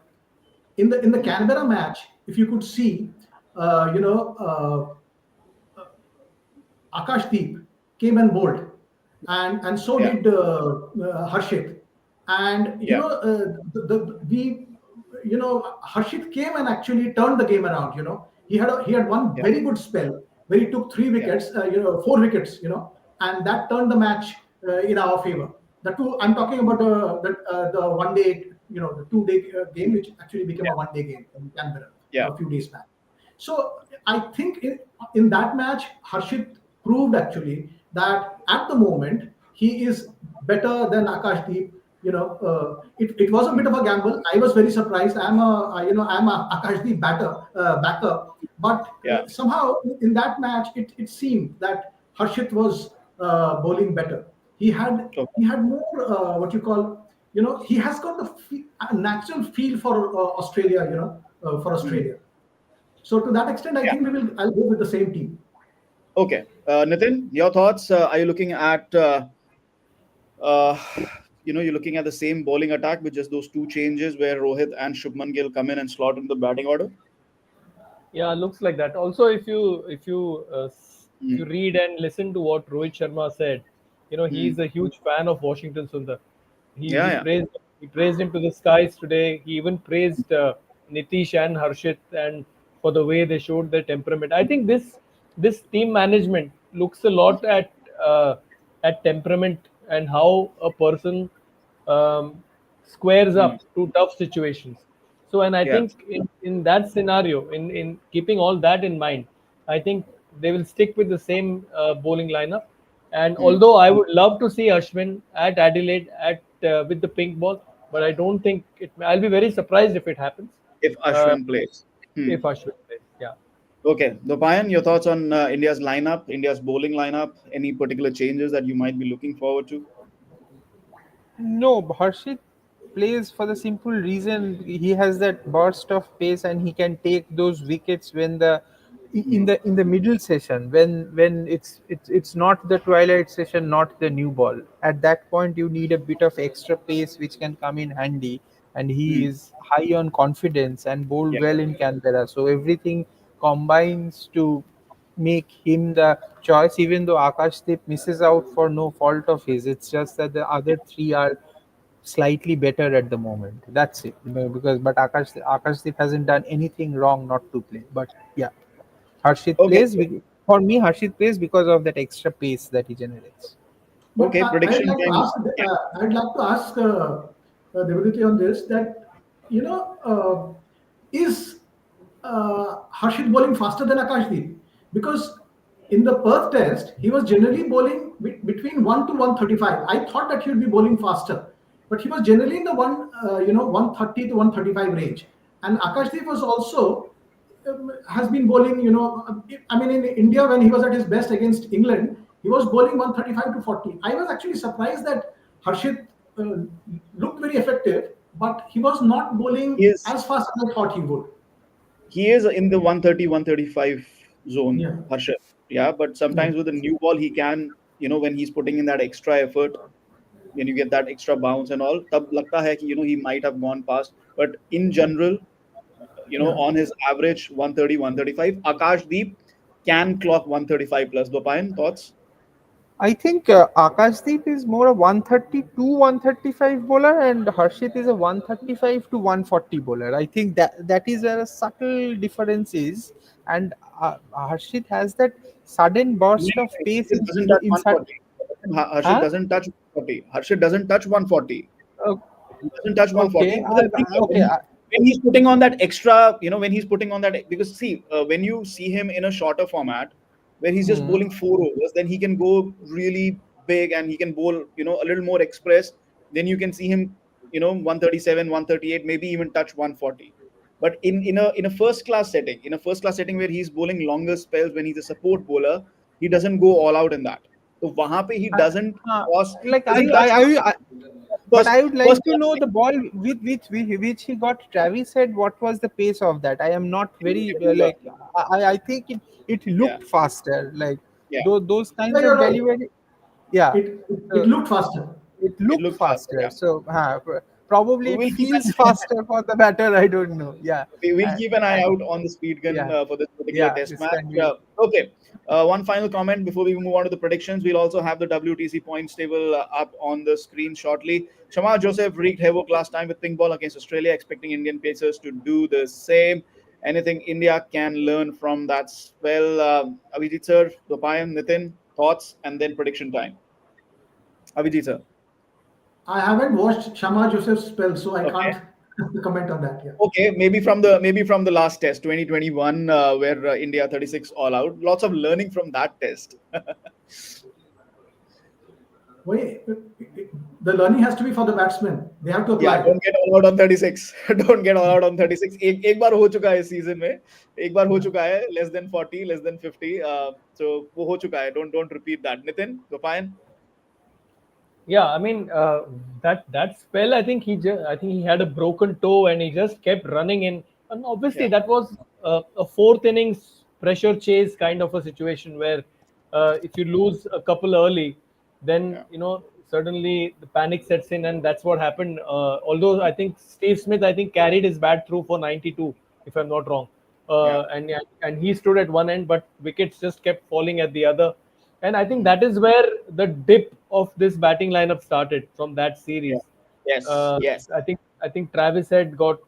In the Canberra match, if you could see, uh, you know, Akashdeep came and bowled, and so yeah, did Harshit. And yeah, we Harshit came and actually turned the game around. He had one yeah, very good spell where he took three yeah, wickets, 4 wickets, and that turned the match in our favor. The two I'm talking about the 1 day, the 2 day game, which actually became a 1 day game in Canberra yeah, a few days back. So I think in that match, Harshit proved actually that at the moment he is better than Akashdeep. It was a bit of a gamble. I was very surprised. I'm a Akashdeep backer, but yeah. somehow in that match it seemed that Harshit was bowling better. He had Okay. he had more what you call, he has got a natural feel for Australia. For Hmm. Australia. So to that extent, I Yeah. think I'll go with the same team. Okay. Nitin, your thoughts? Are you looking at uh, you're looking at the same bowling attack with just those two changes where Rohit and Shubman Gill come in and slot in the batting order? Yeah, looks like that. Also, if Hmm. you read and listen to what Rohit Sharma said, Hmm. he's a huge fan of Washington Sundar. He Yeah, he yeah. praised he praised him to the skies today. He even praised Nitish and Harshit and for the way they showed their temperament. I think this team management looks a lot uh, at temperament and how a person um, squares Hmm. up to tough situations. So, and I Yeah. think in that scenario, in keeping all that in mind, I think they will stick with the same bowling lineup. And Hmm. although I would love to see Ashwin at Adelaide at with the pink ball, but I don't think it. I'll be very surprised if it happens. If Uh, Ashwin plays. Hmm. if Ashwin plays, yeah. Okay. Dopayan, your thoughts on India's lineup, India's bowling lineup? Any particular changes that you might be looking forward to? No, Harshit plays for the simple reason he has that burst of pace and he can take those wickets when Hmm. in the middle session, when it's not the twilight session, not the new ball. At that point, you need a bit of extra pace which can come in handy, and he Hmm. is high on confidence and bowled Yeah. well in Canberra. So everything combines to make him the choice, even though Akashdeep misses out for no fault of his. It's just that the other three are slightly better at the moment. That's it. Because but Akashdeep hasn't done anything wrong not to play. But yeah, Harshit Okay. plays for me. Harshit plays because of that extra pace that he generates. But Okay. Prediction time. Yeah. I'd like to ask Devaditi on this, that, is Harshit bowling faster than Akashdeep? Because in the Perth test, he was generally bowling between 1 to 135. I thought that he would be bowling faster, but he was generally in the 130 to 135 range. And Akashdeep was also has been bowling, I mean, in India, when he was at his best against England, he was bowling 135 to 40. I was actually surprised that Harshit looked very effective, but he was not He bowling is as fast as I thought he would. he is in the 130, 135 zone, Yeah. Harshit. Yeah, but Yeah. sometimes with a new ball, he can, when he's putting in that extra effort, when you get that extra bounce and all, tab lagta hai ki, he might have gone past. But in general, Yeah. on his average 130, 135, Akash Deep can clock 135 plus. Dopayan, thoughts? I think Akashdeep is more a 130 to 135 bowler, and Harshit is a 135 to 140 bowler. I think that is where a subtle difference is, and Harshit has that sudden No, burst no, of no, pace Harshit doesn't touch inside. 140. Harshit Huh? doesn't touch 140. Harshit doesn't touch 140. O- He doesn't touch 140. Okay, But the thing is, okay. when he's putting on that extra, when he's putting on that, because see, when you see him in a shorter format where he's just Hmm. bowling 4 overs, then he can go really big and he can bowl, a little more express. Then you can see him, 137, 138, maybe even touch 140. But in a first class setting where he's bowling longer spells when he's a support bowler, he doesn't go all out in that. So wahan pe he Uh, doesn't cross, like doesn't touch but first I would first like to class know setting. the ball with which he got Travis said. What was the pace of that? I am not very like I think it Yeah, looked faster. Like yeah. those Yeah, kinds you're of right. delivery. Yeah, It so looked faster. it It looked looked faster. faster. Yeah. So probably it We'll keep feels an faster for the batter. I don't know. Yeah, we'll uh, keep an eye and out on the speed gun yeah, for this particular yeah. test This match. can be. Okay. One final comment before we move on to the predictions. We'll also have the WTC points table up on the screen shortly. Shamar Joseph wreaked havoc last time with pink ball against Australia, expecting Indian pacers to do the same. Anything India can learn from that spell? Abhijit sir, Dopayan, Nitin, thoughts, and then prediction time. Abhijit sir. I haven't watched Shama Joseph's spell, so I Okay. can't comment on that. Yeah. Okay, maybe from the last test, 2021, where India 36 all out. Lots of learning from that test. Wait, the learning has to be for the batsmen. They have to Yeah, apply. don't get all out on 36. Don't get all out on 36. एक बार हो चुका है इस season में. एक बार हो Yeah. चुका है less than 40, less than 50. So वो हो चुका है. Don't repeat that. Nitin, Gopayan. Yeah, I mean that spell. I think he had a broken toe and he just kept running in. And obviously, Yeah, that was a fourth innings pressure chase kind of a situation where if you lose a couple early, then yeah, suddenly the panic sets in, and that's what happened. Although I think Steve Smith, I think carried his bat through for 92, if I'm not wrong, yeah, and he stood at one end, but wickets just kept falling at the other. And I think that is where the dip of this batting lineup started from that yeah. series. Yes, Uh, yes. I think Travis had got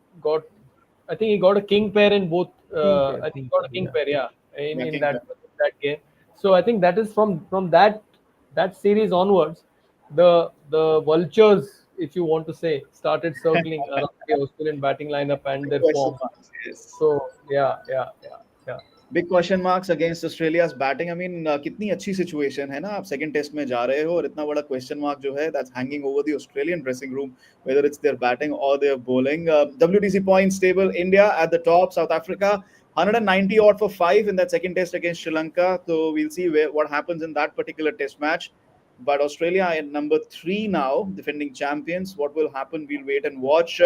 I think he got a king pair in both. King pair, I think king he got pair, a king yeah. pair, yeah, Yeah, in King. that game. So I think that is from that series onwards, the vultures, if you want to say, started circling around the Australian batting lineup and their Question form. marks. Yes. So yeah, yeah, yeah, yeah. Big question marks against Australia's batting I mean कितनी अच्छी situation है ना आप second test में जा रहे हो और इतना बड़ा क्वेश्चन मार्क जो है that's hanging over the Australian dressing room whether it's their batting और their bowling WTC points table India at the top South Africa 190 odd for 5 in that second test against Sri Lanka so we'll see what happens in that particular test match but Australia at number 3 now defending champions what will happen we'll wait and watch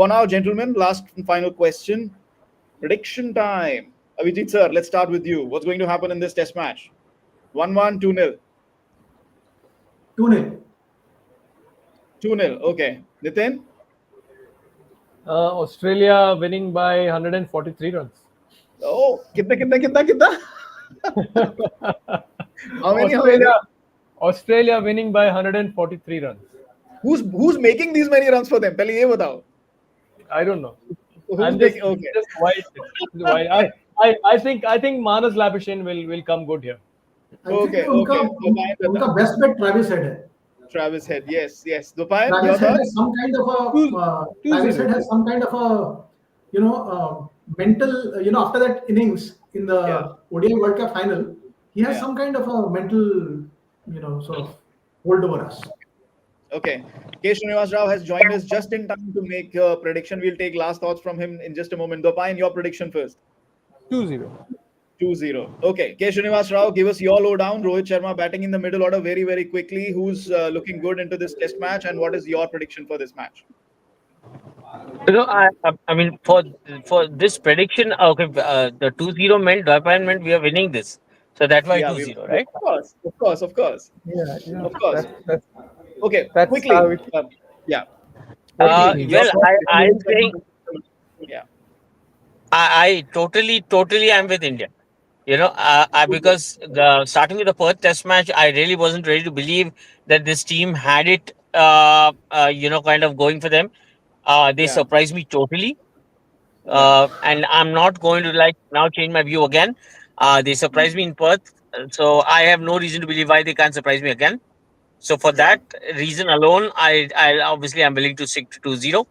for now gentlemen last and final question prediction time. Abhijit sir, let's start with you. What's going to happen in this test match? 1-1, 2-0. 2-0. 2-0. Okay. Nitin? Australia winning by 143 runs. Oh, kitna? How many? How many? Australia, Australia winning by 143 runs. Who's making these many runs for them? पहले ये बताओ. I don't know. Who's I'm making? Okay. just white. I think Manas Labuschagne will come good here. I think Okay. उनका Okay. Dopayan उनका बताओ. best bet Travis Head है. Travis Head. Yes. Yes. Dopayan, your Travis Head thoughts? has some kind of a Two Travis Head 0. has some kind of a mental, after that innings in Yeah, the ODI World Cup final, he has yeah. some kind of a mental, sort of hold over us. Okay. K. Srinivas Rao has joined us just in time to make a prediction. We'll take last thoughts from him in just a moment. Dopine, your prediction first. 2-0. 2-0. Okay. K. Srinivas Rao, give us your lowdown. Rohit Sharma batting in the middle order very, very quickly. Who's looking good into this test match, and what is your prediction for this match? I mean, for this prediction, okay, the 2-0 meant Japan meant we are winning this, so that's why Yeah, two we zero, of right? course, of course, of course, Yeah, of course. that's Okay, that's how quickly. it. Yeah, What do you quickly. think? Your Well, thoughts before I'm Rohit saying Sharma. Yeah, I totally am with India. Because starting with the Perth Test match, I really wasn't ready to believe that this team had it, kind of going for them. They yeah, surprised me totally, yeah, and I'm not going to like now change my view again. They surprised me in Perth, so I have no reason to believe why they can't surprise me again. So for yeah, that reason alone, I obviously I'm willing to stick to 2-0.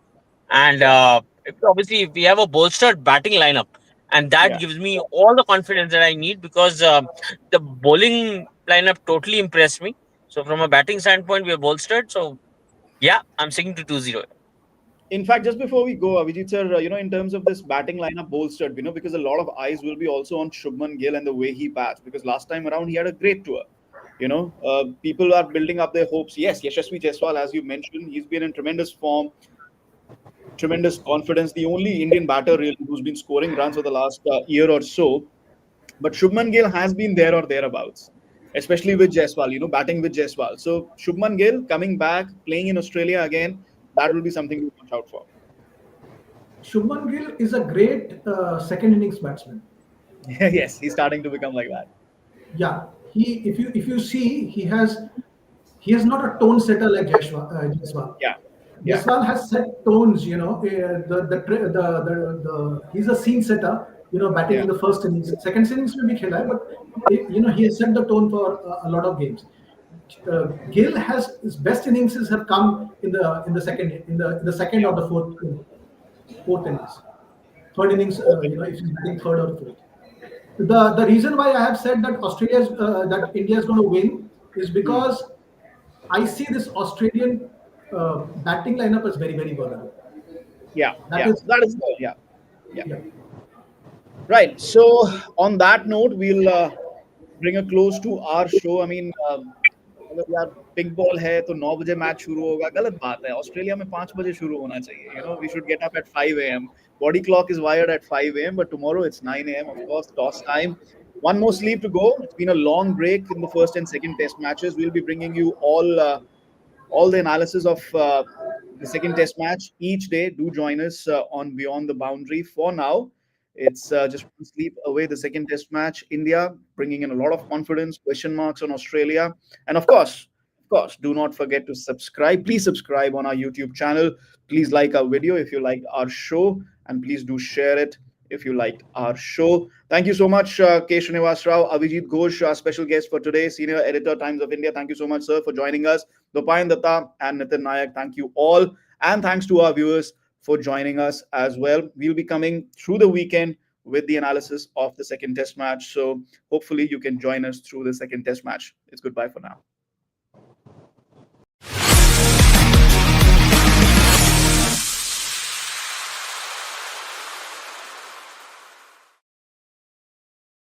And yeah, obviously we have a bolstered batting lineup, and that yeah. gives me all the confidence that I need because the bowling lineup totally impressed me. So from a batting standpoint, we are bolstered. So yeah, I'm sticking to 2-0. In fact, just before we go, Avijit sir, in terms of this batting lineup bolstered, because a lot of eyes will be also on Shubman Gill and the way he bats, because last time around he had a great tour. People are building up their hopes. Yes, Yashasvi Jaiswal, as you mentioned, he's been in tremendous form, tremendous confidence. The only Indian batter really who's been scoring runs for the last year or so. But Shubman Gill has been there or thereabouts, especially with Jaiswal, batting with Jaiswal. So Shubman Gill coming back, playing in Australia again, that will be something to watch out for. Shubman Gill is a great second innings batsman. Yes, he's starting to become like that. Yeah, he if you see, he has not a tone setter like Jaiswal. Yeah, yeah, Jaiswal has set tones. He's a scene setter. Batting yeah, in the first innings, second innings will be khela, but he has set the tone for a lot of games. Gill has his best innings have come in the second in the second yeah. or the fourth innings. Third innings, Okay. if he's batting third or fourth. The reason why I have said that India is going to win is Hmm. because I see this Australian batting lineup as very, very vulnerable. Yeah, That yeah. is, That is good. Yeah, yeah. yeah. Right. So on that note, we'll bring a close to our show. I mean, अगर यार pink ball है तो 9 बजे match शुरू होगा, गलत बात है. ऑस्ट्रेलिया में 5 बजे शुरू होना चाहिए. We should get up at 5 a.m. Body clock is wired at 5 a.m. But tomorrow it's 9 a.m. Of course, toss time. One more sleep to go. It's been a long break in the first and second test matches. We'll be bringing you all the analysis of the second test match each day. Do join us on Beyond the Boundary. For now, it's just one sleep away. The second test match, India bringing in a lot of confidence, question marks on Australia, and of course, do not forget to subscribe. Please subscribe on our YouTube channel. Please like our video if you liked our show, and please do share it if you liked our show. Thank you so much, K. Srinivas Rao, Avijit Ghosh, our special guest for today, Senior Editor, Times of India. Thank you so much, sir, for joining us. Dopayan Datta and Nitin Nayak, thank you all. And thanks to our viewers for joining us as well. We'll be coming through the weekend with the analysis of the second test match. So hopefully you can join us through the second test match. It's goodbye for now.